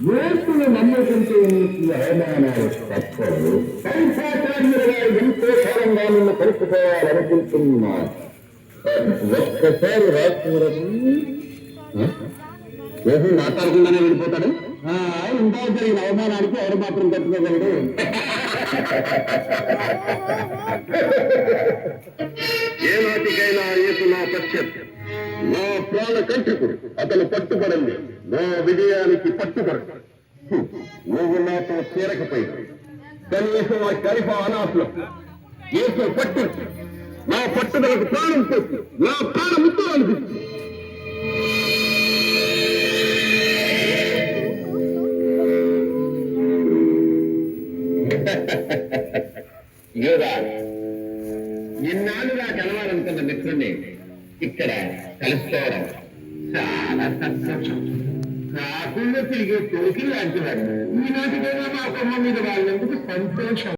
మూర్తులు నమ్మకంతో నీకు అవమానాలు తప్పవు. కంఠాచార్యులుగా ఎంతో కాలంగా నిన్ను కలుపుకోవాలనుకుంటున్నా. ఒక్కసారి రాష్ట్రం ఏమీ మాట్లాడకుండానే వెళ్ళిపోతాడు. ఇంకా జరిగిన అవమానానికి ఎవరు మాత్రం కట్టుకోగలడు? ఏనాటికైనా ఏసు నా ప్రత్యర్థి, నా ప్రాణ కంఠకుడు. అతను పట్టుబడింది నా విజయానికి పట్టుబడు. నువ్వు నాతో చేరకపోయినా కనీసం ఆ కరిఫా అనాథులు ఏసు పట్టు నా పట్టుదలకు ప్రాణం పోసి నా ప్రాణ ముద్దు అనిపిస్తుంది. యోగా ఇన్నాళ్ళుగా కలవాలనుకున్న మిత్రుణ్ణి ఇక్కడ కలుసుకోవడం చాలా సంతోషం. కాకుండా తిరిగే తోకి లాంటి వాడు ఈనాటికైనా మా కొమ్మ మీద వాళ్ళందుకు సంతోషం.